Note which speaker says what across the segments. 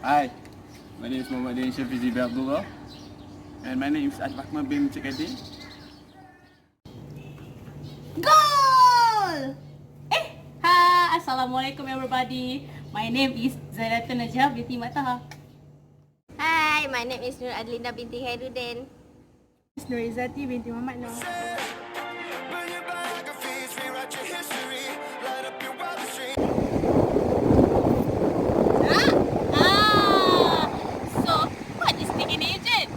Speaker 1: Hi, my name is Shahfizi bin Abdullah, and my name is Akmal bin Kadir.
Speaker 2: Goal! Assalamualaikum everybody. My name is Zaidatul Najihah Binti Taha.
Speaker 3: Hi, my name is Noor Adleena Binti Khairudin.
Speaker 4: Noor Izzatie Binti Noor.
Speaker 2: So, what is thickening agent?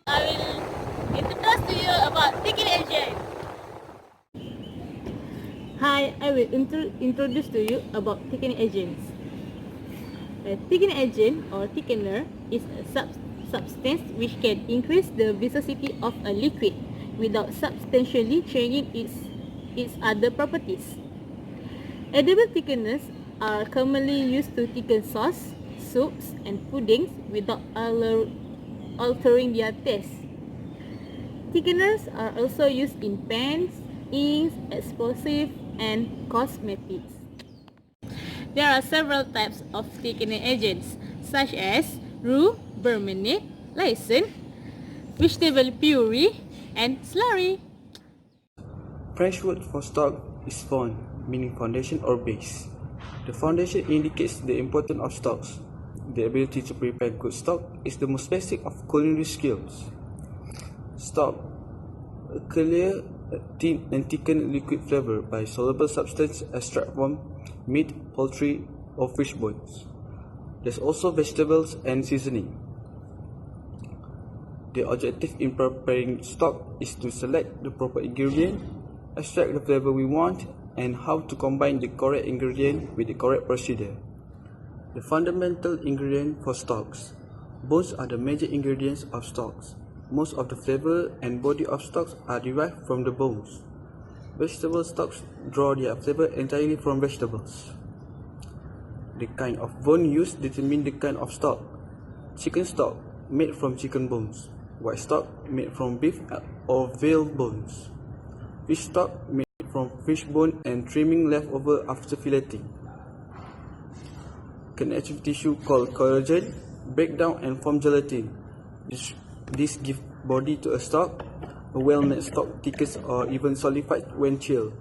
Speaker 2: I will introduce to you about thickening agent.
Speaker 4: Hi, I will introduce to you about thickening agents. A thickening agent or thickener is a substance which can increase the viscosity of a liquid without substantially changing its other properties. Edible thickeners are commonly used to thicken sauce, soups, and puddings without altering their taste. Thickeners are also used in pens, inks, explosives, and cosmetics. There are several types of thickening agents, such as roux, berminate, lysine, vegetable puree, and slurry.
Speaker 5: French word for stock is fond, meaning foundation or base. The foundation indicates the importance of stocks. The ability to prepare good stock is the most basic of culinary skills. Stock, a clear, thin and thickened liquid flavor by soluble substance extract from meat, poultry or fish bones. There's also vegetables and seasoning. The objective in preparing stock is to select the proper ingredient, extract the flavor we want, and how to combine the correct ingredient with the correct procedure. The fundamental ingredient for stocks. Bones are the major ingredients of stocks. Most of the flavor and body of stocks are derived from the bones. Vegetable stocks draw their flavor entirely from vegetables. The kind of bone used determines the kind of stock. Chicken stock made from chicken bones. White stock made from beef or veal bones. Fish stock made from fish bone and trimming left over after filleting. Connective tissue called collagen break down and form gelatin. This gives body to a stock. A well-made stock thickens or even solidifies when chilled.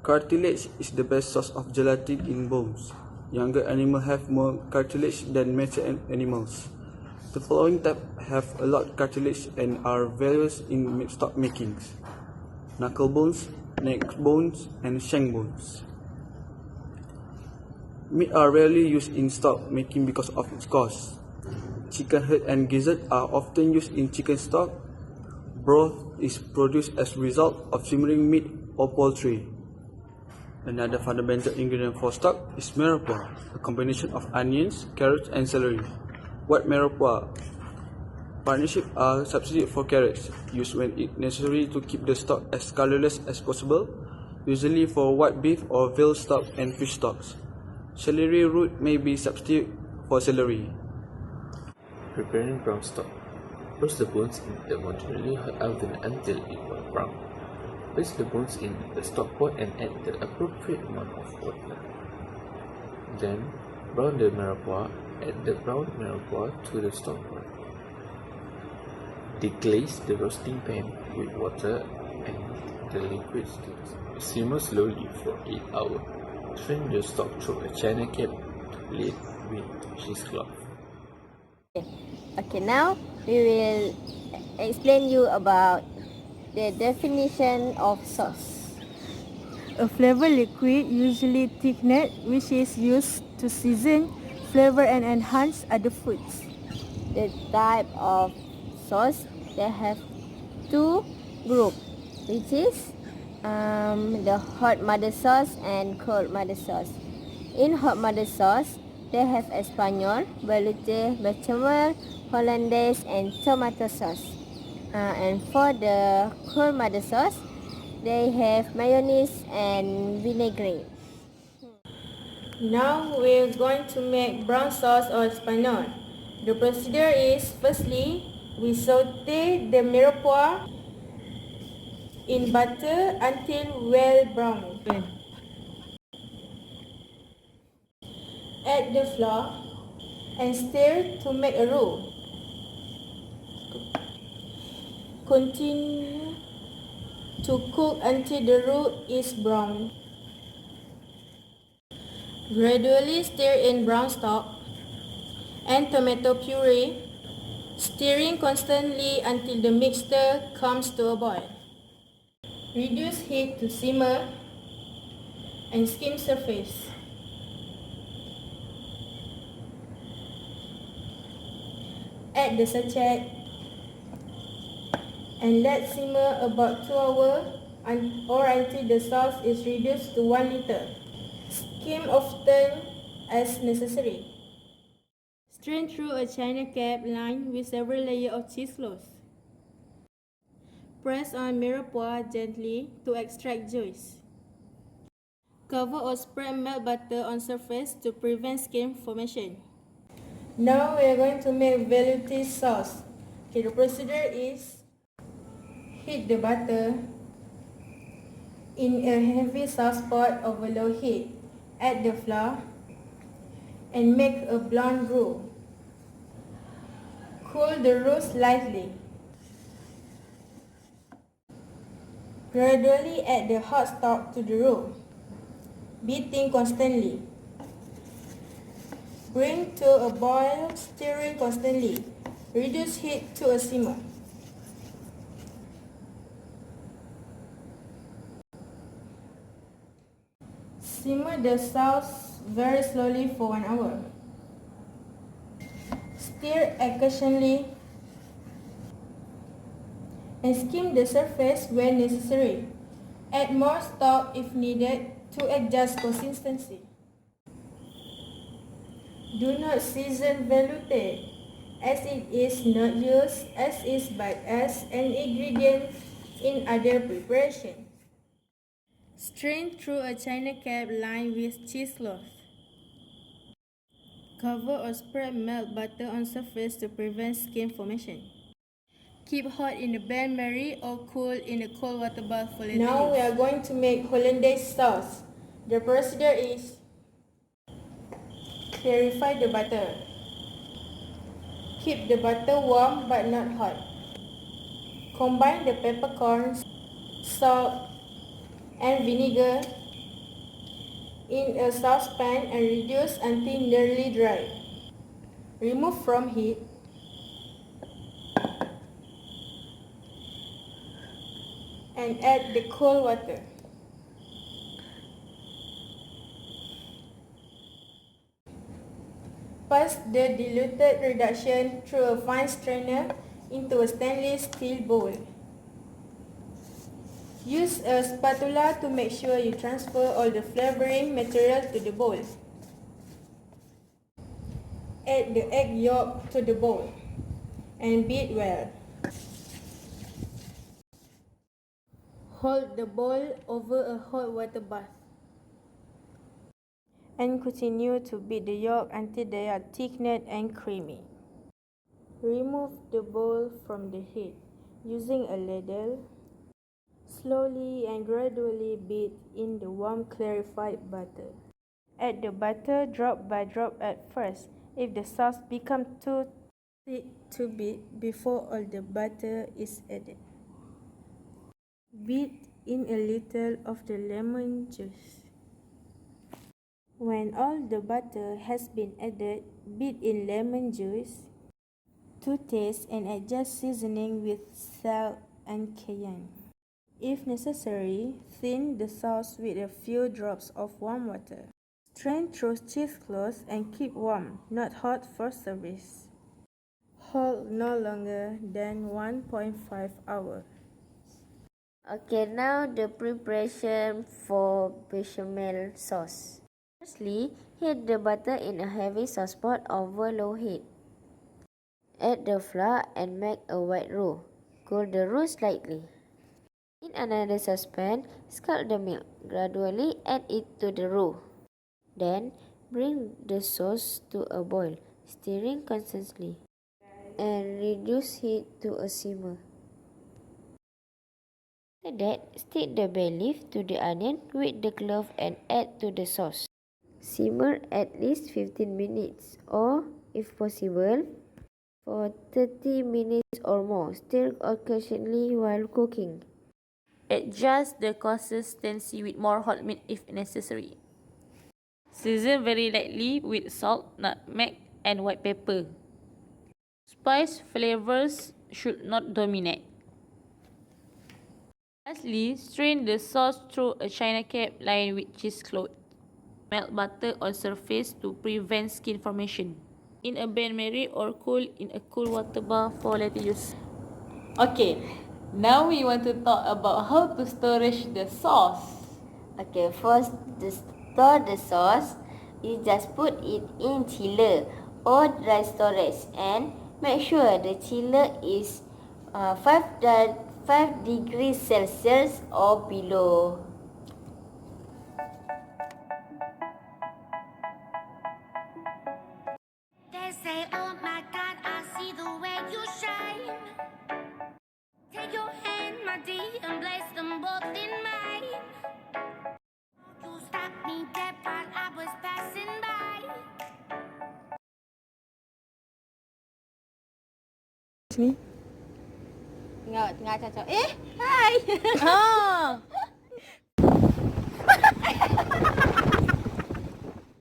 Speaker 5: Cartilage is the best source of gelatin in bones. Younger animals have more cartilage than mature animals. The following type have a lot of cartilage and are various in stock makings: knuckle bones, neck bones, and shank bones. Meat are rarely used in stock making because of its cost. Chicken head and gizzard are often used in chicken stock. Broth is produced as a result of simmering meat or poultry. Another fundamental ingredient for stock is mirepoix, a combination of onions, carrots, and celery. White mirepoix partnership are substitute for carrots, used when it necessary to keep the stock as colorless as possible, usually for white beef or veal stock and fish stocks. Celery root may be substitute for celery.
Speaker 6: Preparing brown stock. Roast the bones in the moderately hot oven until it was brown. Place the bones in the stock pot and add the appropriate amount of water. Then, brown the mirepoix. Add the brown mirepoix to the stock pot. Deglaze the roasting pan with water and the liquid sticks. Simmer slowly for 8 hours. Strain the stock through a china cap to lid with cheesecloth.
Speaker 3: Okay, now we will explain you about the definition of sauce.
Speaker 4: A flavor liquid, usually thickened, which is used to season, flavor and enhance other foods.
Speaker 3: The type of sauce, they have two groups, which is the hot mother sauce and cold mother sauce. In hot mother sauce, they have Espanyol, Velouté, Bechamel, Hollandaise, and tomato sauce. And for the cold mother sauce, they have mayonnaise and vinaigrette.
Speaker 4: Now we're going to make brown sauce or Espanyol. The procedure is, firstly, we saute the mirepoix in butter until well brown. Add the flour and stir to make a roux. Continue to cook until the roux is brown. Gradually stir in brown stock and tomato puree, stirring constantly until the mixture comes to a boil. Reduce heat to simmer and skim surface. Add the sachet and let simmer about 2 hours or until the sauce is reduced to 1 liter. Skim often as necessary. Strain through a china cap lined with several layers of cheesecloth. Press on mirepoix gently to extract juice. Cover or spread melt butter on surface to prevent skin formation. Now we are going to make velouté sauce. Okay, the procedure is heat the butter in a heavy saucepan over low heat. Add the flour and make a blonde roux. Cool the roux slightly. Gradually add the hot stock to the roux, beating constantly. Bring to a boil, stirring constantly. Reduce heat to a simmer. Simmer the sauce very slowly for 1 hour. Stir occasionally and skim the surface when necessary. Add more stock if needed to adjust consistency. Do not season velouté as it is not used as is but as an ingredient in other preparations. Strain through a china cap lined with cheesecloth. Cover or spread melt butter on surface to prevent skin formation. Keep hot in a bain-marie or cool in a cold water bath for later
Speaker 2: Now we
Speaker 4: use.
Speaker 2: are going to make hollandaise sauce. The procedure is clarify the butter. Keep the butter warm but not hot. Combine the peppercorns, salt and vinegar in a saucepan and reduce until nearly dry. Remove from heat. And add the cold water. Pass the diluted reduction through a fine strainer into a stainless steel bowl. Use a spatula to make sure you transfer all the flavoring material to the bowl. Add the egg yolk to the bowl and beat well. Hold the bowl over a hot water bath and continue to beat the yolk until they are thickened and creamy. Remove the bowl from the heat using a ladle. Slowly and gradually beat in the warm clarified butter. Add the butter drop by drop at first. If the sauce becomes too thick to beat before all the butter is added. Beat in a little of the lemon juice. When all the butter has been added, beat in lemon juice to taste and adjust seasoning with salt and cayenne. If necessary, thin the sauce with a few drops of warm water. Strain through cheesecloth and keep warm, not hot for service. Hold no longer than 1.5 hours.
Speaker 3: Okay, now the preparation for bechamel sauce. Firstly, heat the butter in a heavy saucepan over low heat. Add the flour and make a white roux. Cool the roux slightly. In another saucepan, scald the milk. Gradually add it to the roux. Then, bring the sauce to a boil, stirring constantly, and reduce heat to a simmer. After that, stick the bay leaf to the onion with the clove and add to the sauce. Simmer at least 15 minutes or, if possible, for 30 minutes or more. Stir occasionally while cooking.
Speaker 7: Adjust the consistency with more hot meat if necessary. Season very lightly with salt, nutmeg, and white pepper. Spice flavors should not dominate. Lastly, strain the sauce through a china cap lined with cheesecloth. Melt butter on surface to prevent skin formation. In a bain-marie or cool in a cool water bath for later use.
Speaker 4: Okay, now we want to talk about how to storage the sauce.
Speaker 3: Okay, first to store the sauce, you just put it in chiller or dry storage and make sure the chiller is 5 degrees Celsius or below.
Speaker 8: They say, oh my God, I see the way you shine. Take your hand, my dear, and place them both in mine. You stopped me dead while I was passing by.
Speaker 3: Tengah cacau. Hai.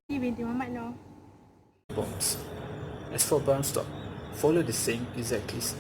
Speaker 2: Binti Muhammad no.
Speaker 6: Bombs. As for brown stock, follow the same exact list.